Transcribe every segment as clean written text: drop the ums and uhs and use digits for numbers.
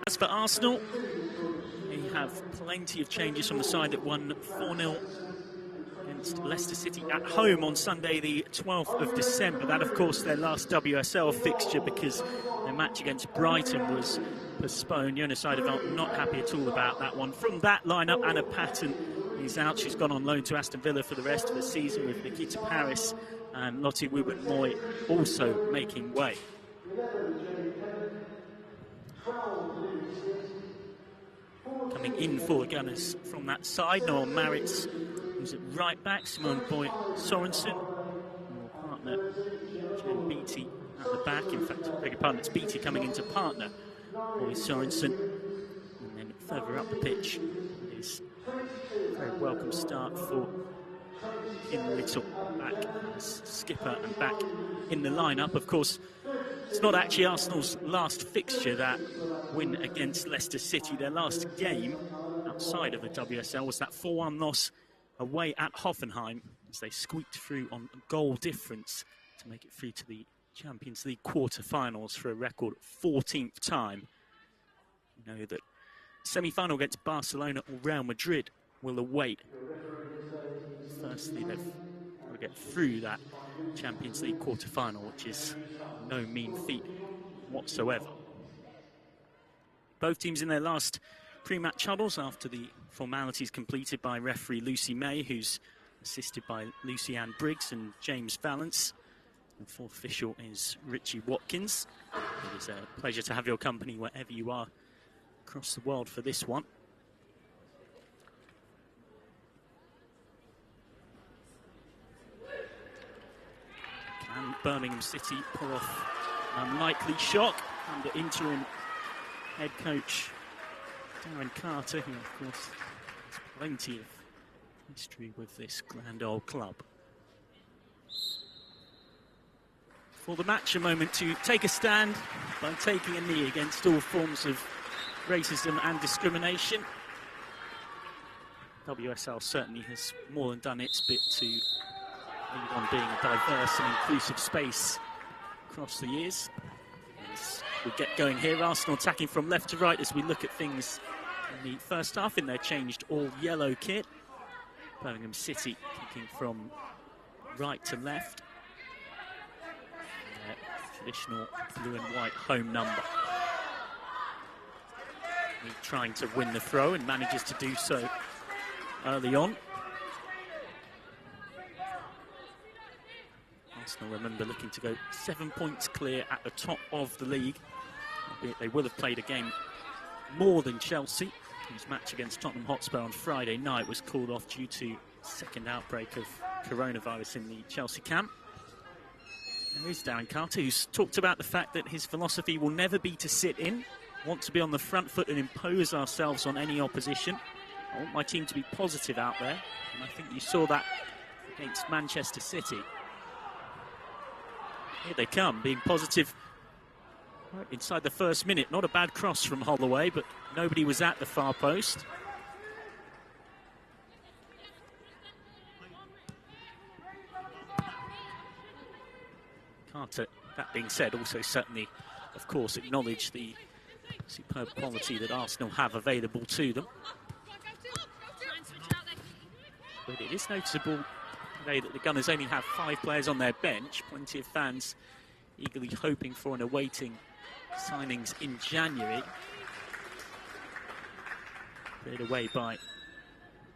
As for Arsenal, they have plenty of changes from the side that won 4-0 against Leicester City at home on Sunday the 12th of December. That, of course, their last WSL fixture because their match against Brighton was postponed. Jonas Eideveld not happy at all about that one. From that lineup, Anna Patton is out. She's gone on loan to Aston Villa for the rest of the season, with Nikita Paris and Lottie Wubben-Moy also making way. Coming in for the Gunners from that side, Noel Maritz, who's at right back, Simone Boy Sorensen, and partner Jen Beattie at the back. In fact, I beg your pardon, it's Beattie coming into partner Boy Sorensen. And then further up the pitch is a very welcome start for Kim Little, back as skipper and back in the lineup. Of course, it's not actually Arsenal's last fixture, that win against Leicester City. Their last game outside of the WSL was that 4-1 loss away at Hoffenheim, as they squeaked through on goal difference to make it through to the Champions League quarter-finals for a record 14th time. You know that semi-final against Barcelona or Real Madrid will await. Firstly, they've got to get through that Champions League quarter-final, which is no mean feat whatsoever. Both teams in their last pre-match huddles after the formalities completed by referee Lucy May, who's assisted by Lucy Ann Briggs and James Vallance. The fourth official is Richie Watkins. It is a pleasure to have your company wherever you are across the world for this one. Can Birmingham City pull off an unlikely shock under interim head coach Darren Carter, who of course has plenty of history with this grand old club. For the match, a moment to take a stand by taking a knee against all forms of racism and discrimination. WSL certainly has more than done its bit to lead on being a diverse and inclusive space across the years. As we get going here, Arsenal attacking from left to right as we look at things in the first half in their changed all-yellow kit. Birmingham City kicking from right to left. Their traditional blue and white home number. He's trying to win the throw and manages to do so early on. Arsenal, remember, looking to go 7 points clear at the top of the league. Albeit they will have played a game more than Chelsea, whose match against Tottenham Hotspur on Friday night was called off due to a second outbreak of coronavirus in the Chelsea camp. There is Darren Carter, who's talked about the fact that his philosophy will never be to sit in, want to be on the front foot and impose ourselves on any opposition. I want my team to be positive out there, and I think you saw that against Manchester City. Here they come, being positive right inside the first minute. Not a bad cross from Holloway, but nobody was at the far post. Carter, that being said, also certainly, of course, acknowledge the superb quality that Arsenal have available to them. But it is noticeable today that the Gunners only have 5 players on their bench. Plenty of fans eagerly hoping for and awaiting signings in January. Cleared away by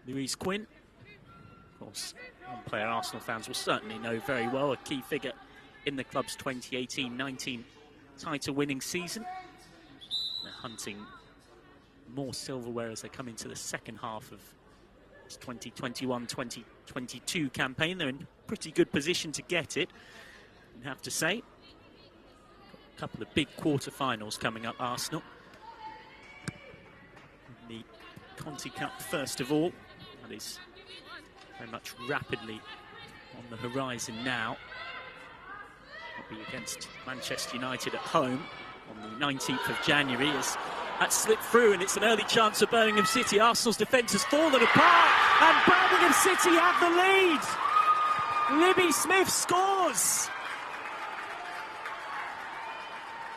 Louise Quinn. Of course, one player Arsenal fans will certainly know very well, a key figure in the club's 2018-19 title-winning season. They're hunting more silverware as they come into the second half of 2021-2022 campaign. They're in pretty good position to get it, I have to say. Got a couple of big quarter-finals coming up, Arsenal. The Conti Cup first of all. That is very much rapidly on the horizon now. Will be against Manchester United at home on the 19th of January as that slipped through, and it's an early chance for Birmingham City. Arsenal's defence has fallen apart, and Birmingham City have the lead. Libby Smith scores.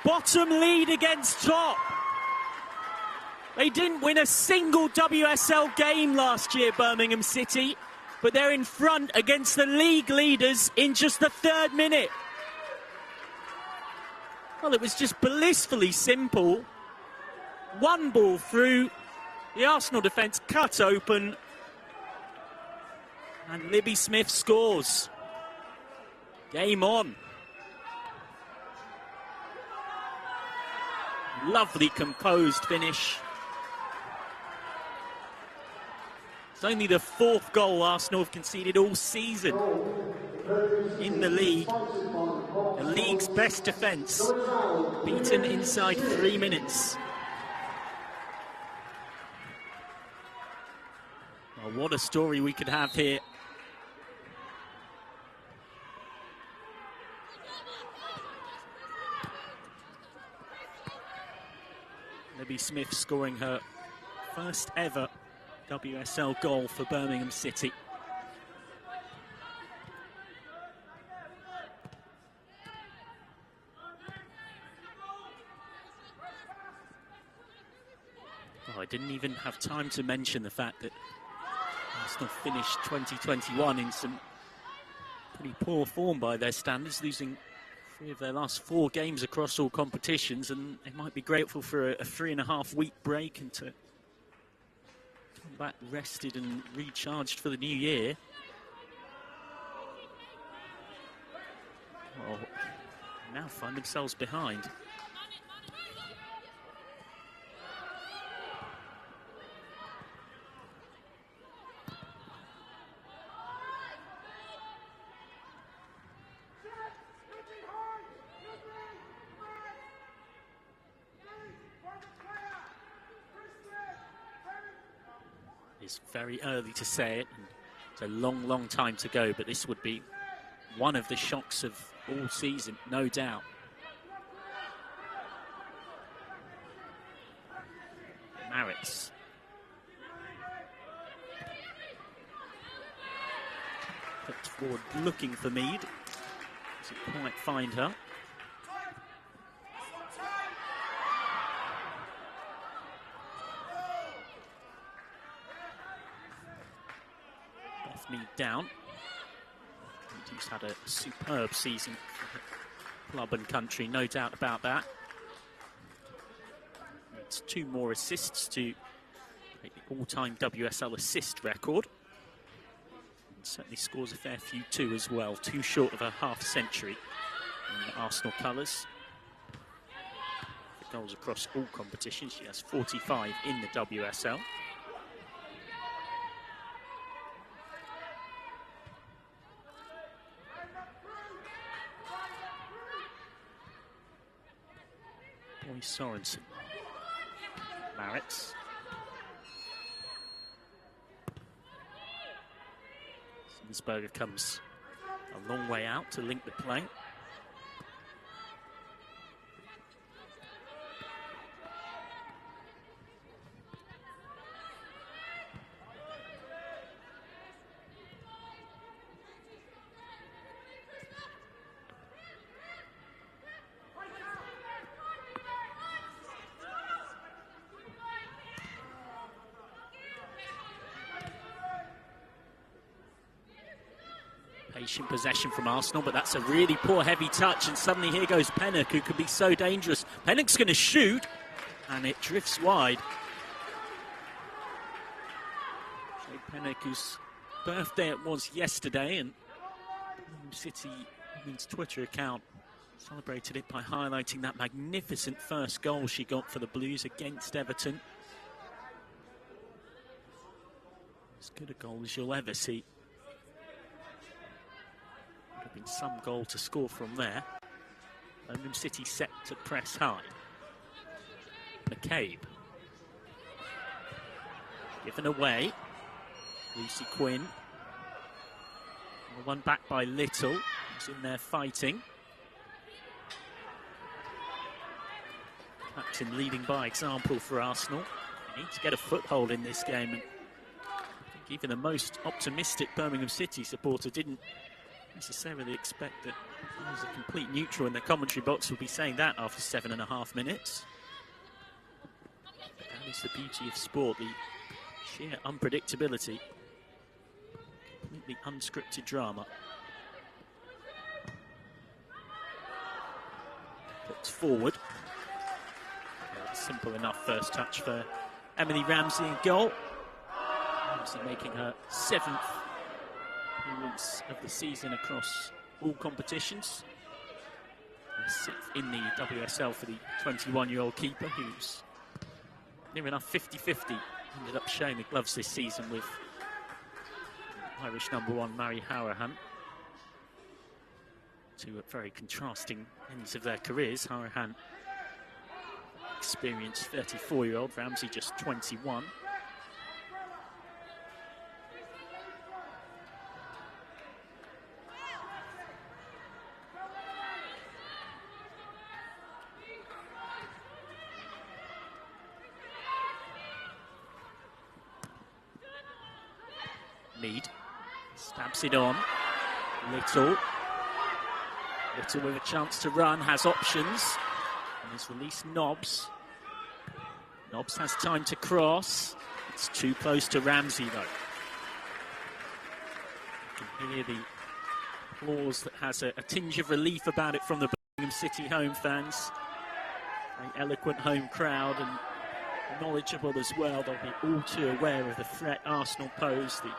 Bottom lead against top. They didn't win a single WSL game last year, Birmingham City, but they're in front against the league leaders in just the 3rd minute. Well, it was just blissfully simple. One ball through, the Arsenal defence cut open, and Libby Smith scores. Game on. Lovely composed finish. It's only the 4th goal Arsenal have conceded all season in the league. The league's best defence, beaten inside 3 minutes. Oh, what a story we could have here. Libby Smith scoring her first ever WSL goal for Birmingham City. Oh, I didn't even have time to mention the fact that Arsenal finished 2021 in some pretty poor form by their standards, losing 3 of their last 4 games across all competitions, and they might be grateful for a 3.5-week break and to come back rested and recharged for the new year. Oh, now find themselves behind. It's very early to say it. It's a long, long time to go, but this would be one of the shocks of all season, no doubt. Maritz. Put forward looking for Mead. Doesn't quite find her. Mead down. He's had a superb season for the club and country, no doubt about that. It's 2 more assists to break the all-time WSL assist record. And certainly scores a fair few too as well, 2 short of a half-century in Arsenal colours. For goals across all competitions, she has 45 in the WSL. Sorensen. Maritz. Sinsberger comes a long way out to link the play. Patient possession from Arsenal, but that's a really poor heavy touch, and suddenly here goes Pennock, who could be so dangerous. Pennock's going to shoot, and it drifts wide. Jade Pennock, whose birthday it was yesterday, and City Women's Twitter account celebrated it by highlighting that magnificent first goal she got for the Blues against Everton. As good a goal as you'll ever see. Been some goal to score from there. Birmingham City set to press high. McCabe. Given away. Lucy Quinn. The one back by Little, who's in there fighting. Captain leading by example for Arsenal. They need to get a foothold in this game, and I think even the most optimistic Birmingham City supporter didn't necessarily expect that there was a complete neutral in the commentary box would be saying that after 7.5 minutes. But that It's the beauty of sport, the sheer unpredictability. Completely unscripted drama. Puts forward. Simple enough first touch for Emily Ramsey in goal. Ramsey making her 7th appearance of the season across all competitions. And 6th in the WSL for the 21-year-old keeper, who's near enough 50-50. Ended up showing the gloves this season with Irish #1 Mary Harahan. Two at very contrasting ends of their careers. Harahan, experienced 34-year-old, Ramsey just 21. Mead stabs it on. Little with a chance to run, has options, and has released Nobbs. Nobbs has time to cross. It's too close to Ramsey, though. You can hear the applause that has a tinge of relief about it from the Birmingham City home fans. Very eloquent home crowd and knowledgeable as well. They'll be all too aware of the threat Arsenal pose. The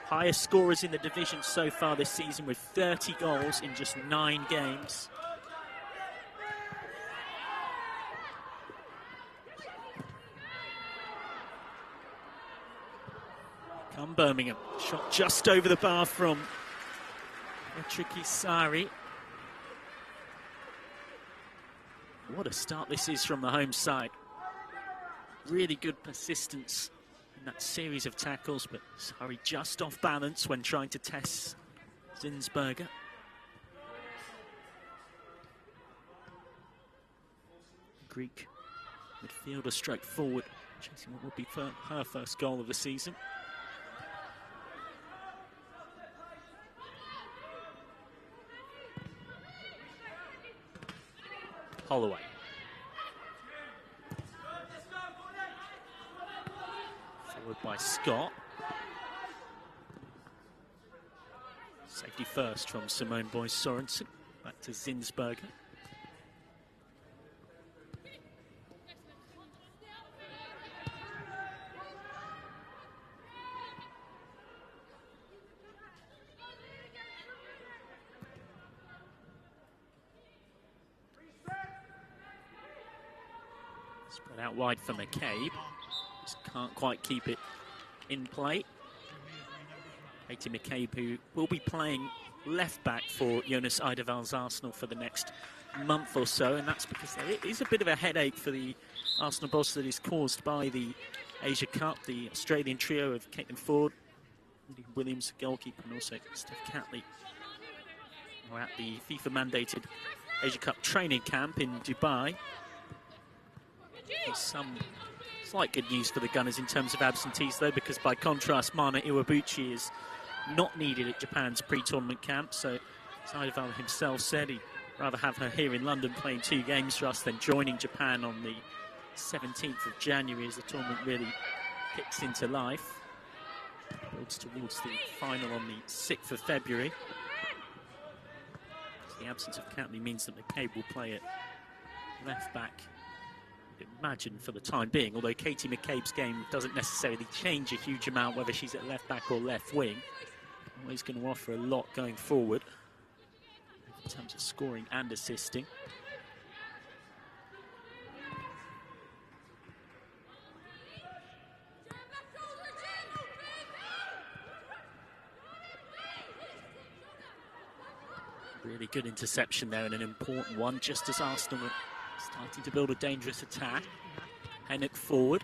highest scorers in the division so far this season with 30 goals in just 9 games. Come Birmingham. Shot just over the bar from Patrick Sari. What a start this is from the home side. Really good persistence in that series of tackles, but Sari just off balance when trying to test Zinsberger. Greek midfielder stroke forward, chasing what would be her first goal of the season. Holloway. Forward by Scott. Safety first from Simone Boyce-Sorensen. Back to Zinsberger. Spread out wide for McCabe. Just can't quite keep it in play. Katie McCabe, who will be playing left back for Jonas Eidevall's Arsenal for the next month or so, and that's because there is a bit of a headache for the Arsenal boss that is caused by the Asia Cup. The Australian trio of Caitlin Ford, Lydia Williams, the goalkeeper, and also Steph Catley are at the FIFA-mandated Asia Cup training camp in Dubai. There's some slight good news for the Gunners in terms of absentees, though, because by contrast, Mana Iwabuchi is not needed at Japan's pre-tournament camp. So, as Eidevall himself said, he'd rather have her here in London playing 2 games for us than joining Japan on the 17th of January as the tournament really kicks into life. Builds towards the final on the 6th of February. The absence of Catley means that McCabe will play at left back, imagine, for the time being, although Katie McCabe's game doesn't necessarily change a huge amount whether she's at left back or left wing. Always going to offer a lot going forward in terms of scoring and assisting. Really good interception there, and an important one, just as Arsenal were starting to build a dangerous attack. Hennock forward.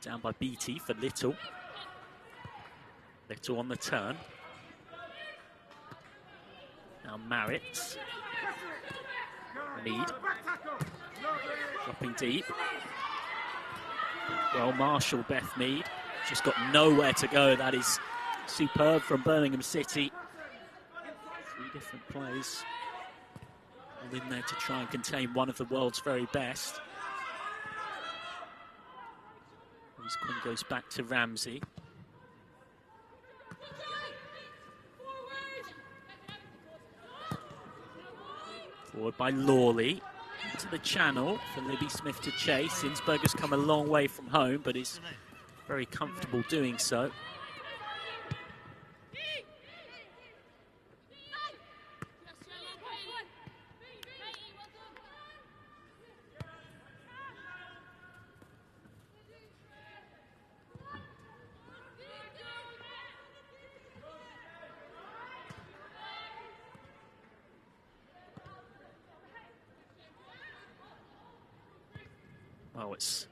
Down by Beattie for Little. Little on the turn. Now Marritz. Mead. Dropping deep. Well marshalled, Beth Mead. Just got nowhere to go. That is superb from Birmingham City. 3 different plays all in there to try and contain one of the world's very best. This one goes back to Ramsey. Forward by Lawley. Into the channel for Libby Smith to chase. Innsberger's come a long way from home, but is very comfortable doing so. Well, it's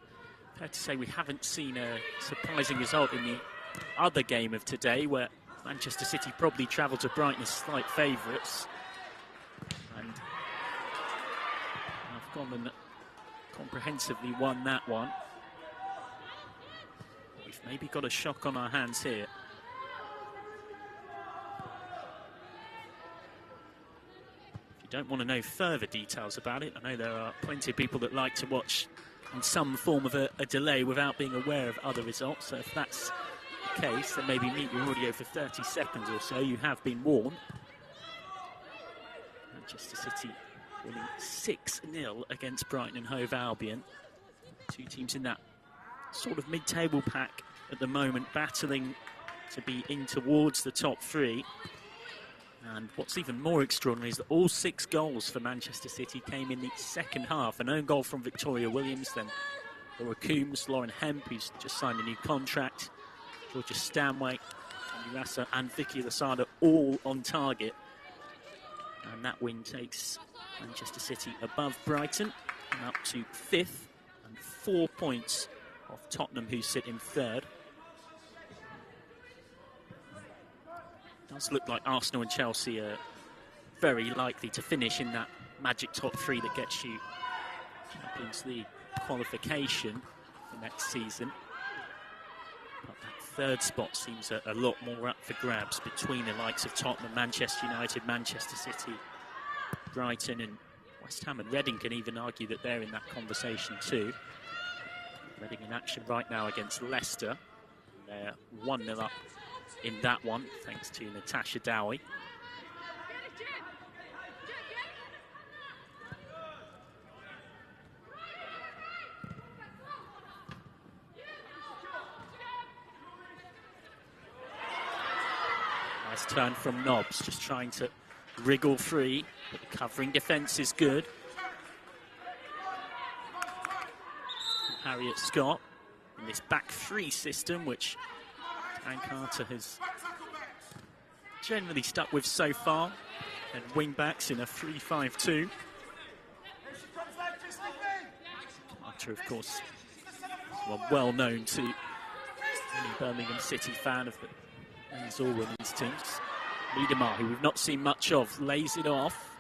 fair to say we haven't seen a surprising result in the other game of today, where Manchester City probably travelled to Brighton as slight favourites. And have gone and comprehensively won that one. We've maybe got a shock on our hands here. If you don't want to know further details about it, I know there are plenty of people that like to watch in some form of a delay without being aware of other results. So if that's the case, then maybe mute your audio for 30 seconds or so. You have been warned. Manchester City winning 6-0 against Brighton and Hove Albion. Two teams in that sort of mid-table pack at the moment, battling to be in towards the top three. And what's even more extraordinary is that all 6 goals for Manchester City came in the second half. An own goal from Victoria Williams, then Laura Coombs, Lauren Hemp, who's just signed a new contract, Georgia Stanway, Urasa and Vicky Lasada all on target. And that win takes Manchester City above Brighton and up to 5th and 4 points off Tottenham, who sit in 3rd. Does look like Arsenal and Chelsea are very likely to finish in that magic top 3 that gets you Champions League qualification for next season. But that 3rd spot seems a lot more up for grabs between the likes of Tottenham, Manchester United, Manchester City, Brighton and West Ham, and Reading can even argue that they're in that conversation too. Reading in action right now against Leicester. They're 1-0 up in that one, thanks to Natasha Dowie. Nice turn from Nobbs, just trying to wriggle free, but the covering defence is good. And Harriet Scott in this back 3 system, which Anne Carter has generally stuck with so far, and wing-backs in a 3-5-2. Carter, of course, well known to any Birmingham City fan of the men's or women's teams. Miedemar, who we've not seen much of, lays it off.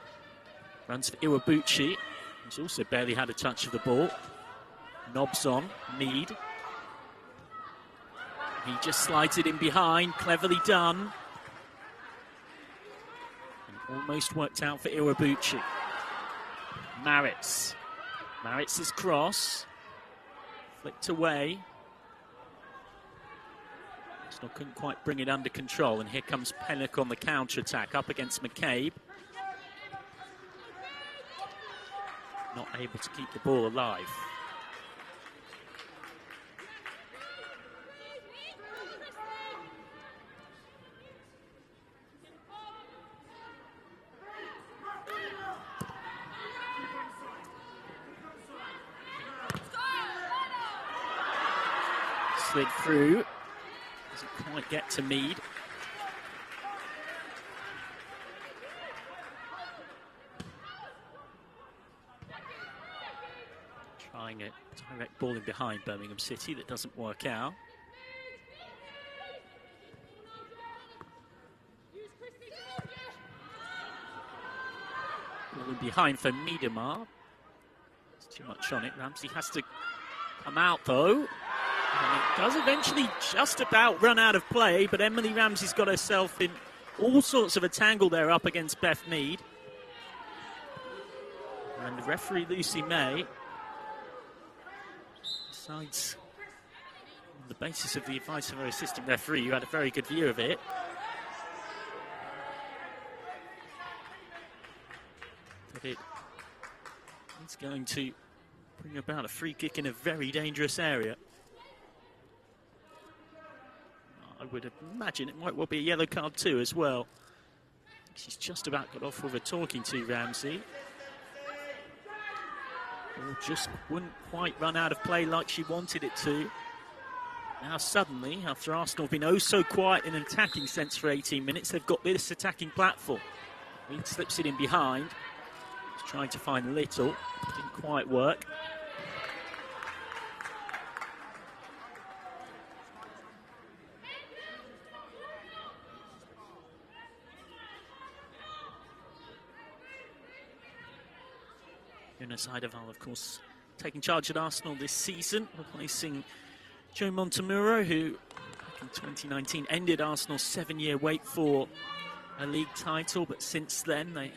Runs for Iwabuchi, who's also barely had a touch of the ball. Knobs on, Mead. He just slides it in behind, cleverly done. And almost worked out for Iwabuchi. Maritz. Maritz's cross. Flicked away. Arsenal couldn't quite bring it under control, and here comes Pennock on the counter-attack up against McCabe. Not able to keep the ball alive. Slid through, doesn't quite get to Mead. Trying a direct ball in behind Birmingham City that doesn't work out. Ball in behind for Miedemar. There's too much on it. Ramsey has to come out though. And it does eventually just about run out of play, but Emily Ramsey's got herself in all sorts of a tangle there up against Beth Mead. And referee Lucy May decides On the basis of the advice of our assistant referee, you had a very good view of it. But it's going to bring about a free kick in a very dangerous area. I would imagine it might well be a yellow card too as well. She's just about got off with a talking to, Ramsey. Or just wouldn't quite run out of play like she wanted it to. Now suddenly, after Arsenal have been oh so quiet in an attacking sense for 18 minutes, they've got this attacking platform. He slips it in behind. He's trying to find Little. Didn't quite work. Una Saidaval, of course, taking charge at Arsenal this season, replacing Joe Montemuro, who back in 2019 ended Arsenal's 7-year wait for a league title, but since then they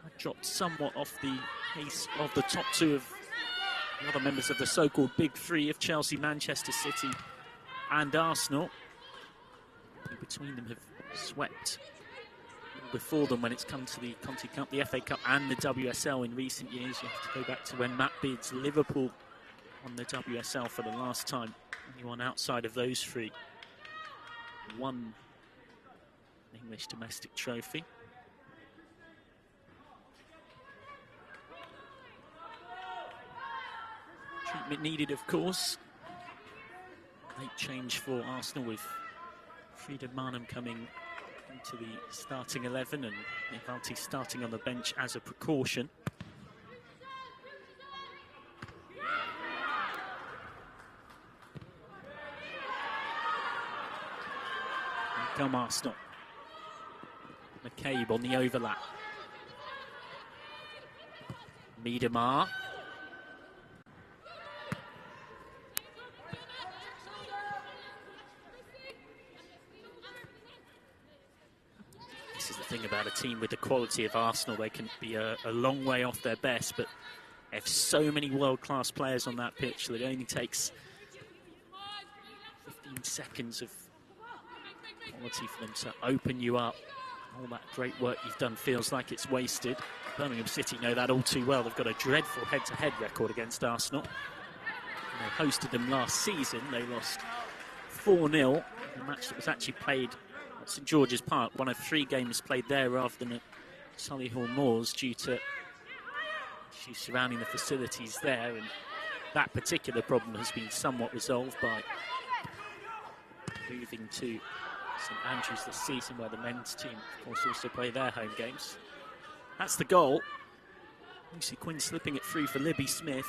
have dropped somewhat off the pace of the top two of the other members of the so-called Big Three of Chelsea, Manchester City and Arsenal, who between them have swept before them when it's come to the Conti Cup, the FA Cup and the WSL in recent years. You have to go back to when Matt Beard's Liverpool won the WSL for the last time. Anyone outside of those three won an English domestic trophy. Treatment needed, of course. Late change for Arsenal with Frida Marnham coming into the starting 11 and Nivalti starting on the bench as a precaution. And come Arsenal. McCabe on the overlap. Miedemar. This is the thing about a team with the quality of Arsenal. They can be a long way off their best, but they have so many world-class players on that pitch that it only takes 15 seconds of quality for them to open you up. All that great work you've done feels like it's wasted. Birmingham City know that all too well. They've got a dreadful head-to-head record against Arsenal. They hosted them last season. They lost 4-0. A match that was actually played at St George's Park, one of 3 games played there rather than at Solihull Moors due to issues surrounding the facilities there, and that particular problem has been somewhat resolved by moving to St Andrews this season, where the men's team, of course, also play their home games. That's the goal. Lucy Quinn slipping it through for Libby Smith.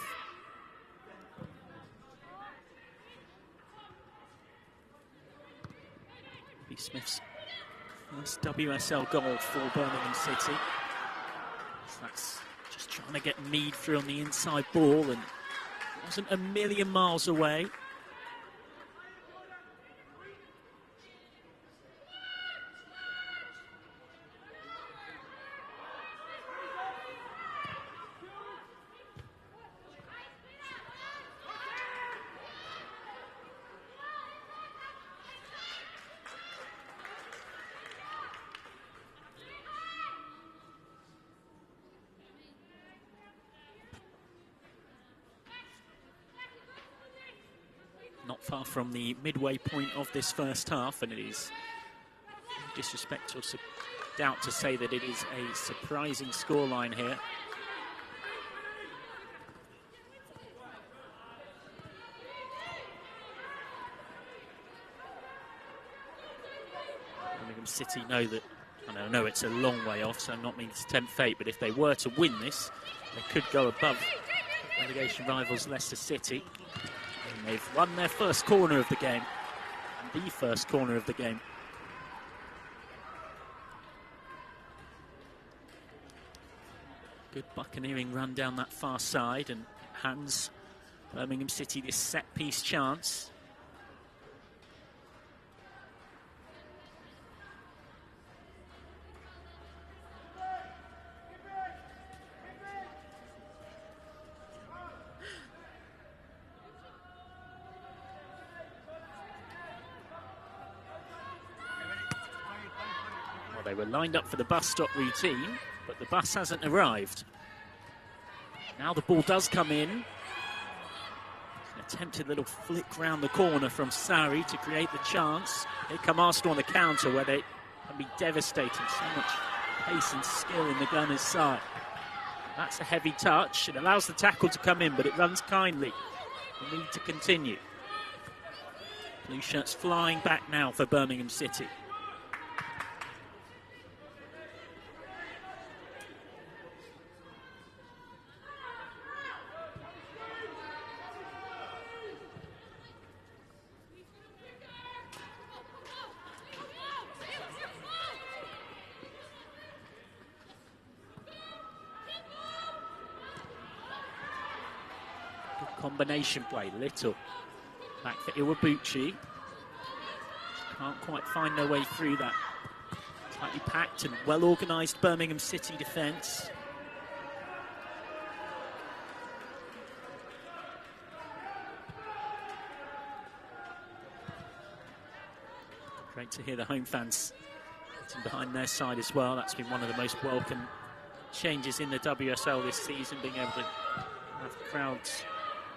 Libby Smith's first WSL goal for Birmingham City. So that's just trying to get Mead through on the inside ball, and it wasn't a million miles away. Not far from the midway point of this first half, and it is disrespect or doubt to say that it is a surprising scoreline here. Birmingham City know that, I know it's a long way off, so I'm not meaning to tempt fate, but if they were to win this, they could go above relegation rivals Leicester City. And they've won their first corner of the game, the first corner of the game. Good buccaneering run down that far side and hands Birmingham City this set-piece chance. They were lined up for the bus stop routine, but the bus hasn't arrived. Now the ball does come in. An attempted little flick round the corner from Sari to create the chance. Here come Arsenal on the counter, where they can be devastating. So much pace and skill in the Gunners' side. That's a heavy touch. It allows the tackle to come in, but it runs kindly. We need to continue. Blue shirts flying back now for Birmingham City. Combination play, Little back for Iwabuchi. Can't quite find their way through that tightly packed and well organised Birmingham City defence. Great to hear the home fans getting behind their side as well. That's been one of the most welcome changes in the WSL this season, being able to have crowds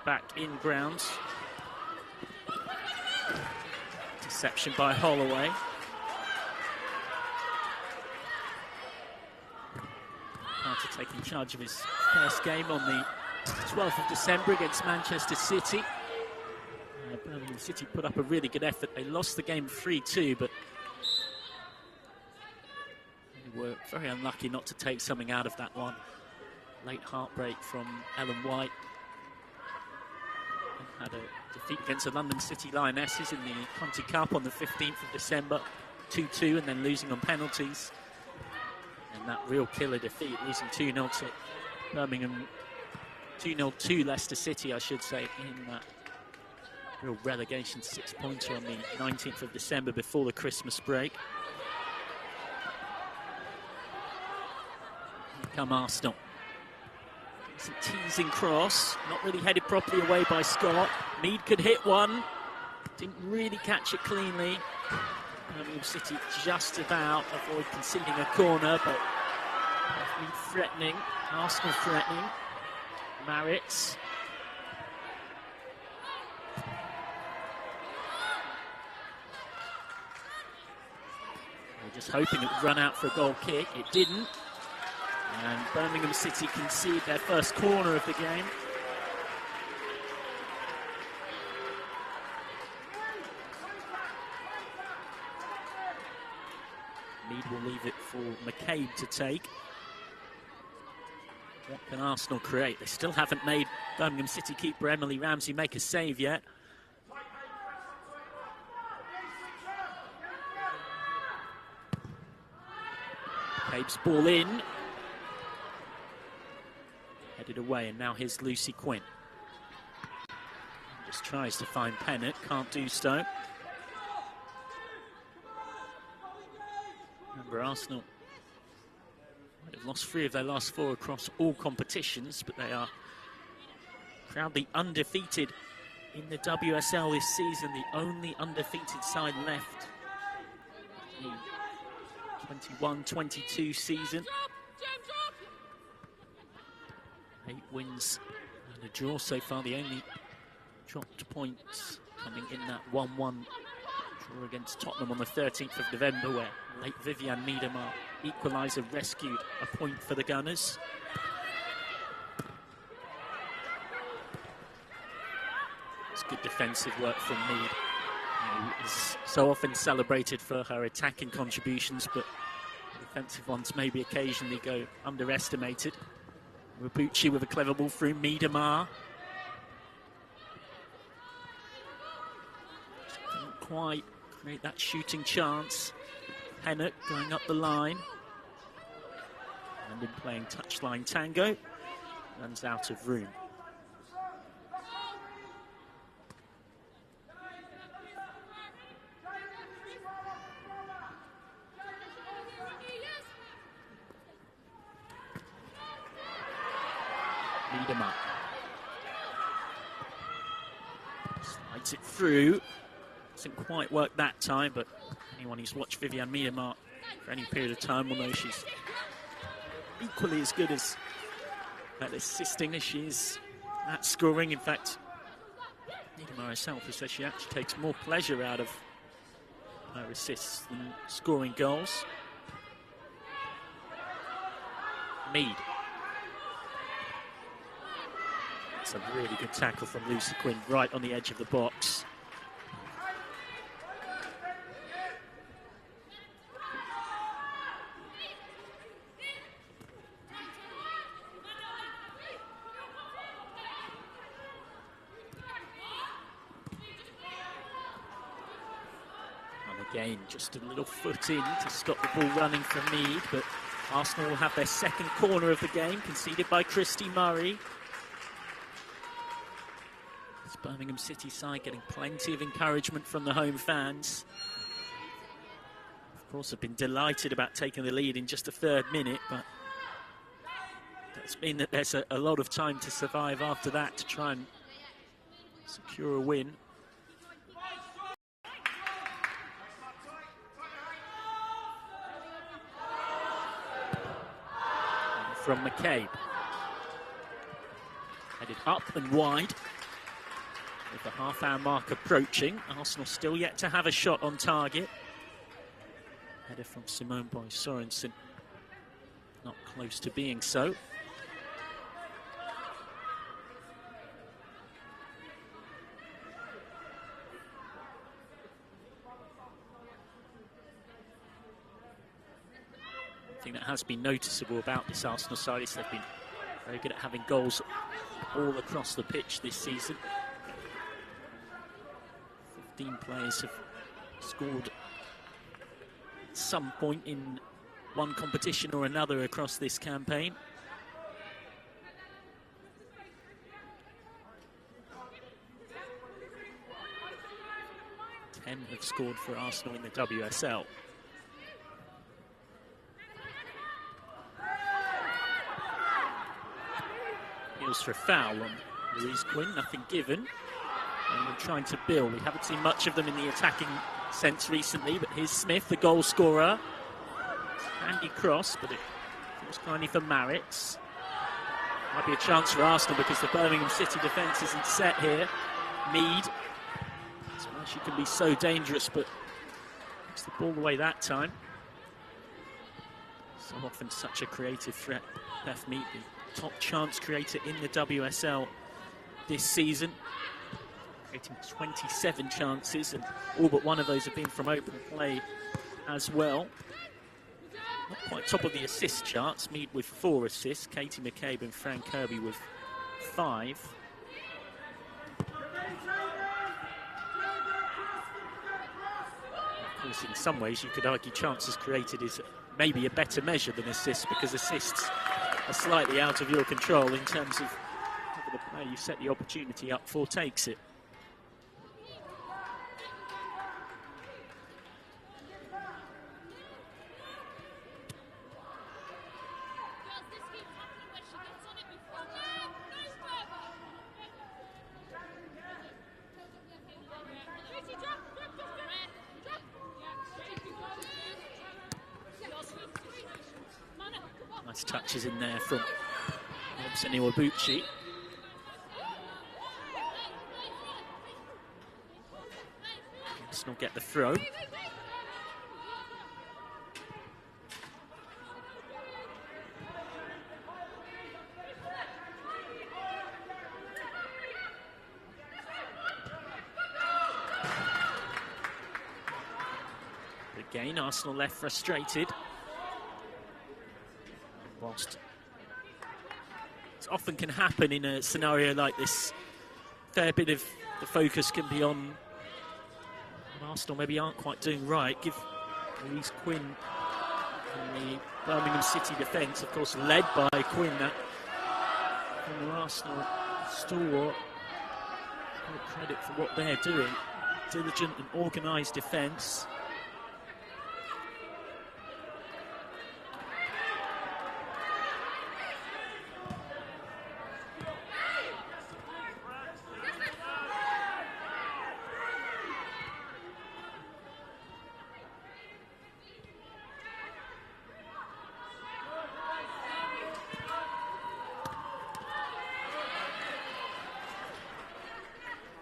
back in grounds. Deception by Holloway. Carter taking charge of his first game on the 12th of December against Manchester City. Birmingham City put up a really good effort. They lost the game 3-2, but they were very unlucky not to take something out of that one. Late heartbreak from Ellen White. Had a defeat against the London City Lionesses in the Conti Cup on the 15th of December, 2-2, and then losing on penalties. And that real killer defeat, losing 2-0 to Birmingham, 2-0 to Leicester City, I should say, in that real relegation six-pointer on the 19th of December before the Christmas break. Here come Arsenal. It's a teasing cross, not really headed properly away by Scott. Mead could hit one, didn't really catch it cleanly. Birmingham City just about avoid conceding a corner, but Mead threatening, Arsenal threatening. Maritz. We're just hoping it would run out for a goal kick. It didn't. And Birmingham City concede their first corner of the game. Mead will leave it for McCabe to take. What can Arsenal create? They still haven't made Birmingham City keeper Emily Ramsey make a save yet. McCabe's ball in. Headed away, and now here's Lucy Quinn. Just tries to find Pennant, can't do so. Remember, Arsenal might have lost 3 of their last 4 across all competitions, but they are proudly undefeated in the WSL this season, the only undefeated side left. The 21-22 season. 8 wins and a draw so far, the only dropped points coming in that 1-1 draw against Tottenham on the 13th of November, where late Vivian Miedemar equaliser rescued a point for the Gunners. It's good defensive work from Mead, who is so often celebrated for her attacking contributions, but defensive ones maybe occasionally go underestimated. Iwabuchi with a clever ball through Miedemar. Didn't quite create that shooting chance. Pennant going up the line. And in playing touchline tango. Runs out of room. Miedemar it through. Doesn't quite work that time, but anyone who's watched Vivian Miedemar for any period of time will know she's equally as good as at assisting as she is at scoring. In fact, Nidema herself has said she actually takes more pleasure out of her assists than scoring goals. Mead. That's a really good tackle from Lucy Quinn right on the edge of the box. Again, just a little foot in to stop the ball running from Mead, but Arsenal will have their second corner of the game, conceded by Christy Murray. This Birmingham City side getting plenty of encouragement from the home fans. Of course, have been delighted about taking the lead in just the 3rd minute, but that's mean that there's a lot of time to survive after that to try and secure a win. From McCabe. Headed up and wide. With the half-hour mark approaching, Arsenal still yet to have a shot on target. Header from Simone Boyce-Sorensen. Not close to being so. Thing that has been noticeable about this Arsenal side is they've been very good at having goals all across the pitch this season. 15 players have scored at some point in one competition or another across this campaign. Ten have scored for Arsenal in the WSL. For a foul on Louise Quinn, nothing given. And we're trying to build. We haven't seen much of them in the attacking sense recently, but here's Smith, the goal scorer. Handy cross, but it was kindly for Maritz. Might be a chance for Arsenal because the Birmingham City defence isn't set here. Mead. That's why she can be so dangerous, but puts the ball away that time. So often such a creative threat. Beth Mead, the top chance creator in the WSL this season, creating 27 chances, and all but one of those have been from open play as well. Not quite top of the assist charts. Mead with 4 assists, Katie McCabe and Fran Kirby with 5. Of course, in some ways you could argue chances created is maybe a better measure than assists, because assists are slightly out of your control in terms of whether the player you set the opportunity up for takes it. Nice touches in there from Robson Iwabuchi. Arsenal get the throw. Again, Arsenal left frustrated. Whilst it often can happen in a scenario like this, a fair bit of the focus can be on Arsenal maybe aren't quite doing right. Give Louise Quinn and the Birmingham City defence, of course led by Quinn, that from the Arsenal stalwart, credit for what they're doing. Diligent and organised defence.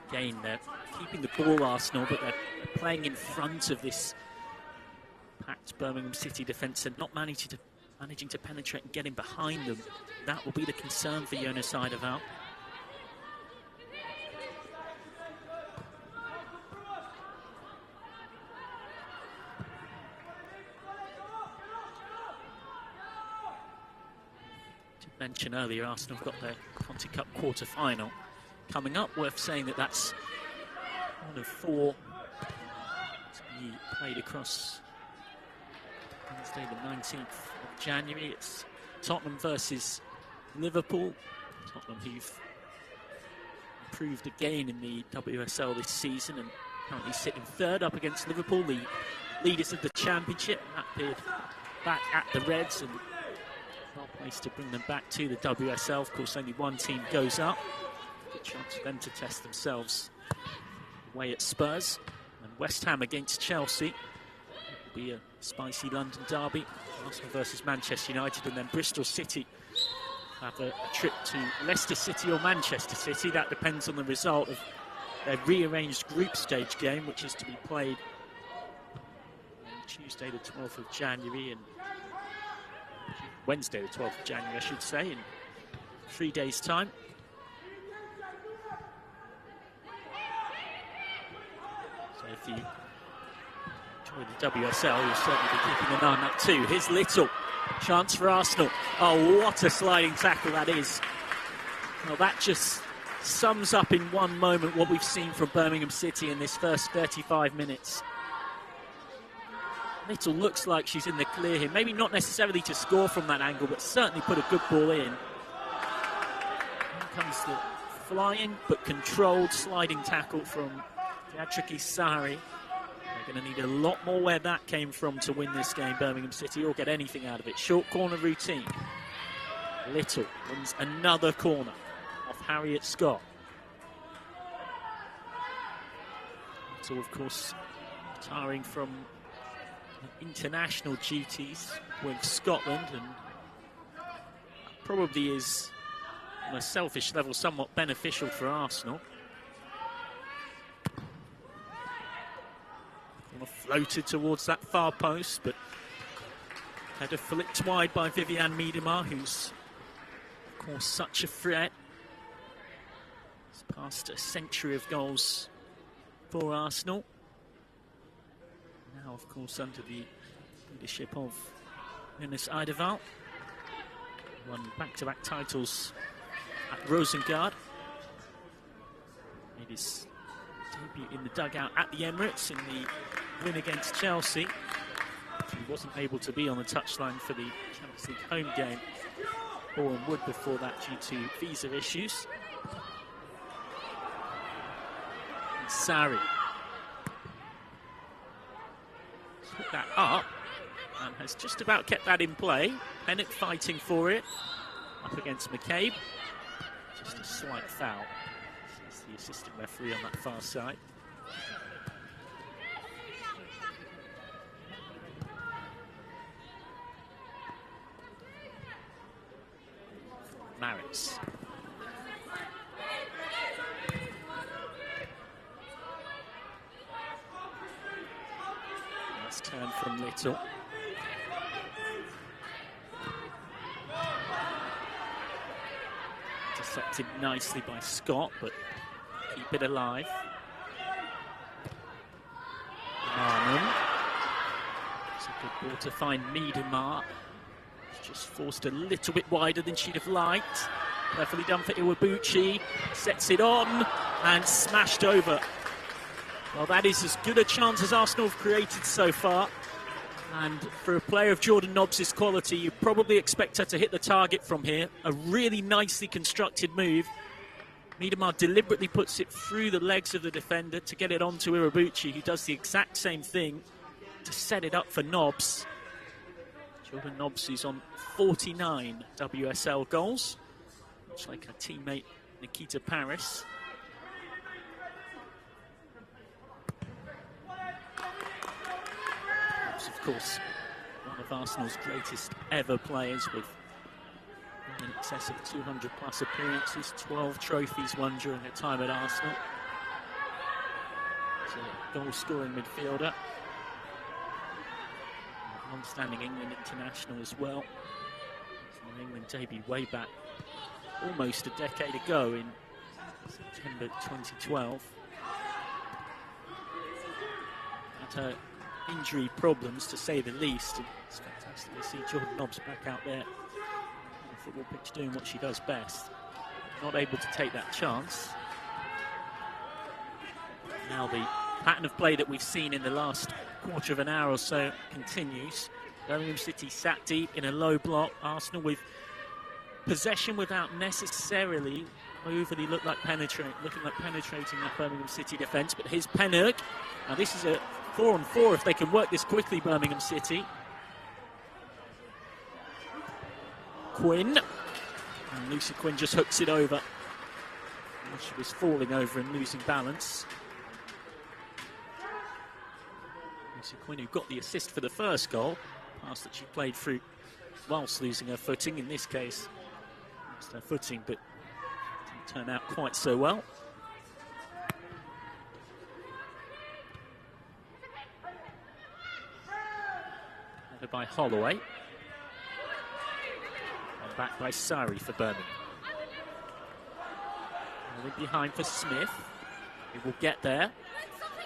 Again, they're keeping the ball, Arsenal, but they're playing in front of this packed Birmingham City defence and not managing to penetrate and get in behind them. That will be the concern for Jonas Eidevall. Mentioned earlier, Arsenal have got their Conti Cup quarter-final coming up. Worth saying that that's one of 4 to be played across Wednesday the 19th of January. It's Tottenham versus Liverpool. Tottenham, who've improved again in the WSL this season and currently sitting 3rd up against Liverpool, the leaders of the Championship. That appeared back at the Reds and well placed to bring them back to the WSL. Of course, only one team goes up. Good chance for them to test themselves away at Spurs. And West Ham against Chelsea. It will be a spicy London derby. Arsenal versus Manchester United, and then Bristol City have a trip to Leicester City or Manchester City. That depends on the result of their rearranged group stage game, which is to be played on Tuesday the 12th of January and Wednesday the 12th of January, I should say, in 3 days' time. So if you enjoy the WSL, you'll certainly be keeping an eye on that too. Here's Little. Chance for Arsenal. Oh, what a sliding tackle that is. Well, that just sums up in one moment what we've seen from Birmingham City in this first 35 minutes. Little looks like she's in the clear here. Maybe not necessarily to score from that angle, but certainly put a good ball in. Here comes the flying but controlled sliding tackle from Beatrice Sahari. They're going to need a lot more where that came from to win this game, Birmingham City, or get anything out of it. Short corner routine. Little wins another corner off Harriet Scott. Little, of course, retiring from international duties with Scotland, and probably is, on a selfish level, somewhat beneficial for Arsenal. Floated towards that far post, but header flicked wide by Vivianne Miedema, who's, of course, such a threat. It's past a century of goals for Arsenal. Now, of course, under the leadership of Jonas Eidevall. Won back-to-back titles at Rosengard. Made his debut in the dugout at the Emirates in the win against Chelsea. He wasn't able to be on the touchline for the Champions League home game, Boreham Wood, before that due to visa issues. And Sari put that up and has just about kept that in play. Bennett fighting for it up against McCabe. Just a slight foul. He's the assistant referee on that far side. Maritz. Nice turn from Little. Intercepted nicely by Scott, but keep it alive. Arnhem. It's a good ball to find Miedema. Just forced a little bit wider than she'd have liked. Cleverly done for Iwabuchi. Sets it on and smashed over. Well, that is as good a chance as Arsenal have created so far. And for a player of Jordan Nobbs' quality, you probably expect her to hit the target from here. A really nicely constructed move. Miedema deliberately puts it through the legs of the defender to get it onto Iwabuchi, who does the exact same thing to set it up for Nobbs. Jordan Nobbs is on 49 WSL goals, much like her teammate Nikita Paris. Nobbs, of course, one of Arsenal's greatest ever players, with in excess of 200 plus appearances, 12 trophies won during her time at Arsenal. a goal-scoring midfielder. Long-standing England international as well. It's an England debut way back almost a decade ago in September 2012. Had her injury problems, to say the least. It's fantastic to see Jordan Nobbs back out there on the football pitch doing what she does best. Not able to take that chance. Now the pattern of play that we've seen in the last quarter of an hour or so continues. Birmingham City sat deep in a low block. Arsenal with possession without necessarily overly looking like penetrating that Birmingham City defence. But here's Pennock. Now this is a 4-on-4 if they can work this quickly, Birmingham City. Quinn. And Lucy Quinn just hooks it over. She was falling over and losing balance. Lucy Quinn, who got the assist for the first goal. Pass that she played through whilst losing her footing. In this case, lost her footing, but didn't turn out quite so well. Headed by Holloway. And back by Sari for Birmingham. And in behind for Smith. He will get there.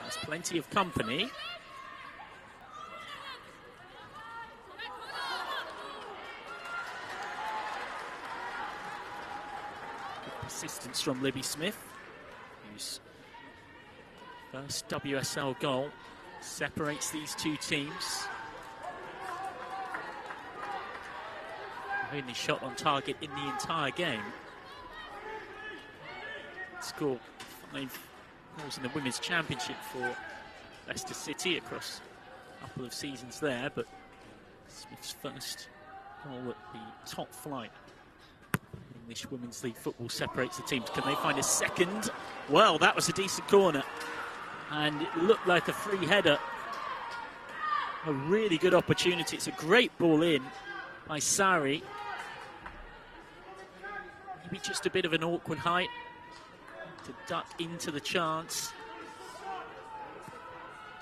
There's plenty of company. Assistance from Libby Smith, whose first WSL goal separates these two teams. Only shot on target in the entire game. Scored 5 goals in the Women's Championship for Leicester City across a couple of seasons there, but Smith's first goal at the top flight. English Women's League football separates the teams. Can they find a second? Well, that was a decent corner. And it looked like a free header. A really good opportunity. It's a great ball in by Sari. Maybe just a bit of an awkward height to duck into the chance.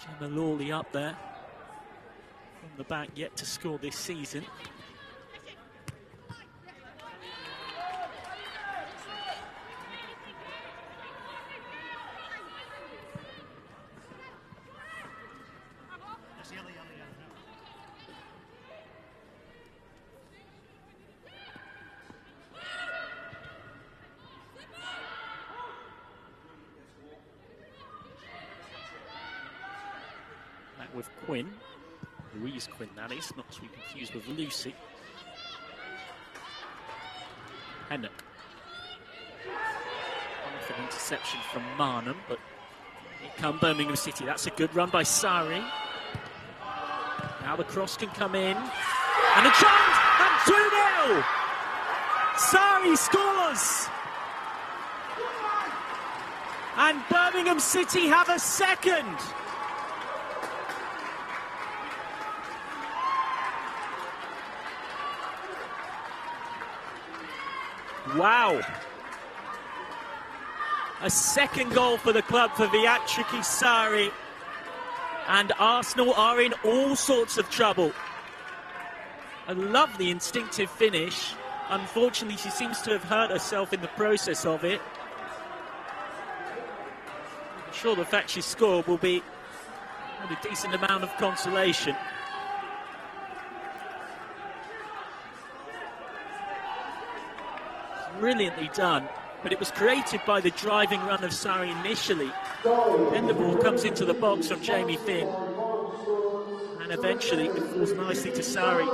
Gemma Lawley up there from the back, yet to score this season. With Quinn, Louise Quinn that is, not to be confused with Lucy. Pennock. Off an interception from Marnham, but here come Birmingham City. That's a good run by Sari. Now the cross can come in. And a chance! And 2-0! Sari scores! And Birmingham City have a second! Wow. A second goal for the club for Viatriki Sari. And Arsenal are in all sorts of trouble. A lovely instinctive finish. Unfortunately, she seems to have hurt herself in the process of it. I'm sure the fact she scored will be a decent amount of consolation. Brilliantly done, but it was created by the driving run of Sari initially. Then the ball comes into the box from Jamie Finn, and eventually it falls nicely to Sari.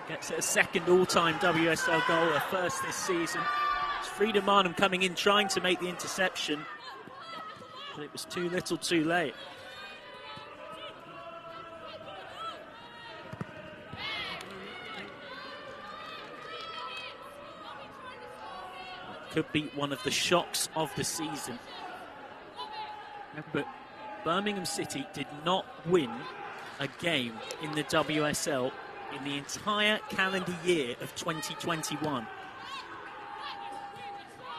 Gets a second all-time WSL goal, her first this season. It's Frida Marnham coming in, trying to make the interception, but it was too little too late. Could be one of the shocks of the season. But Birmingham City did not win a game in the WSL in the entire calendar year of 2021.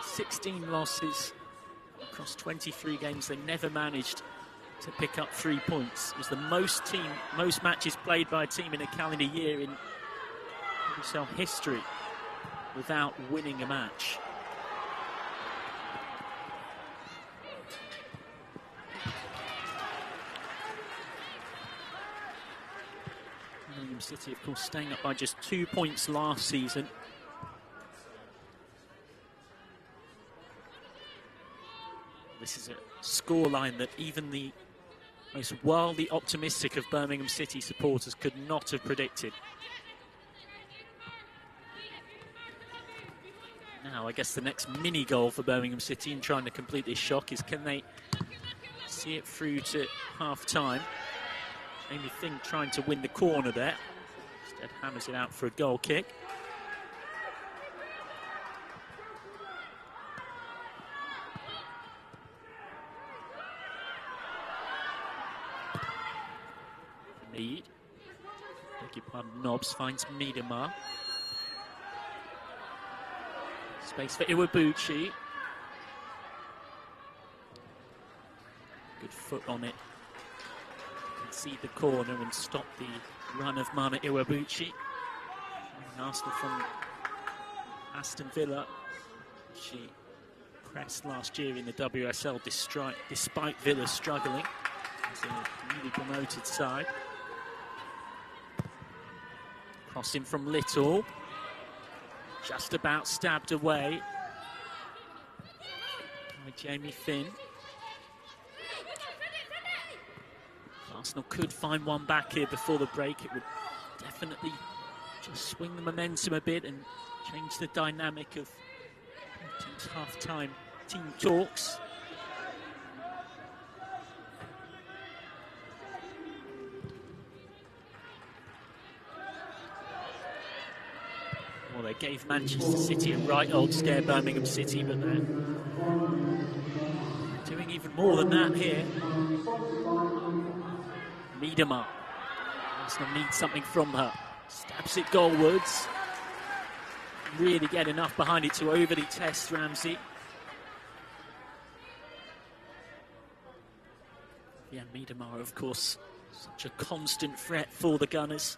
16 losses Across 23 games, they never managed to pick up 3 points. It was the most matches played by a team in a calendar year in WSL history without winning a match. Birmingham City, of course, staying up by just 2 points last season. This is a scoreline that even the most wildly optimistic of Birmingham City supporters could not have predicted. Now, I guess the next mini goal for Birmingham City in trying to complete this shock is, can they see it through to half-time? Amy Fink trying to win the corner there. Instead hammers it out for a goal kick. Beg your pardon, Nobbs finds Miedemar. Space for Iwabuchi. Good foot on it. Concede the corner and stop the run of Mana Iwabuchi. Arsenal from Aston Villa. She pressed last year in the WSL despite Villa struggling as a newly promoted side. Crossing from Little, just about stabbed away by Jamie Finn. Arsenal could find one back here before the break. It would definitely just swing the momentum a bit and change the dynamic of team's half-time team talks. Well, they gave Manchester City a right old scare, Birmingham City, but they're doing even more than that here. Miedemar. Arsenal needs something from her. Stabs it goalwards. Really get enough behind it to overly test Ramsey. Yeah, Miedemar, of course, such a constant threat for the Gunners.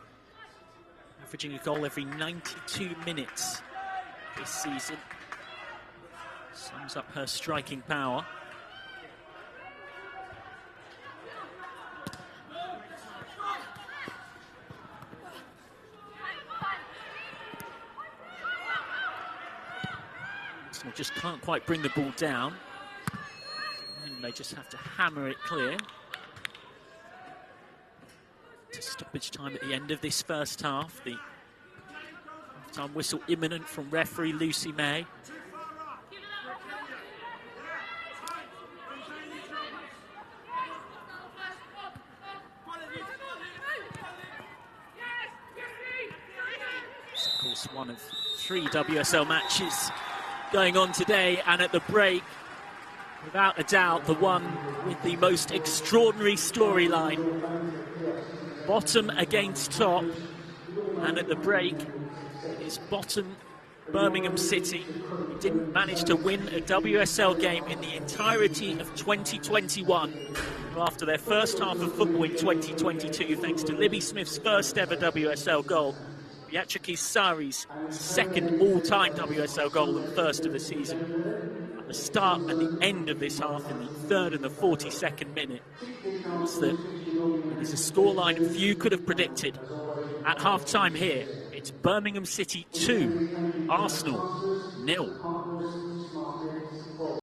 Averaging a goal every 92 minutes this season. Sums up her striking power. Arsenal just can't quite bring the ball down. And they just have to hammer it clear. To stoppage time at the end of this first half. The half-time whistle imminent from referee Lucy May. It's of course one of 3 WSL matches going on today, and at the break, without a doubt, the one with the most extraordinary storyline. Bottom against top, and at the break is bottom Birmingham City, who didn't manage to win a WSL game in the entirety of 2021 after their first half of football in 2022, thanks to Libby Smith's first ever WSL goal, Beatrice Sari's second all-time WSL goal and first of the season. At the start and the end of this half, in the 3rd and the 42nd minute, was that it is a scoreline few could have predicted. At half-time here, it's Birmingham City 2, Arsenal 0.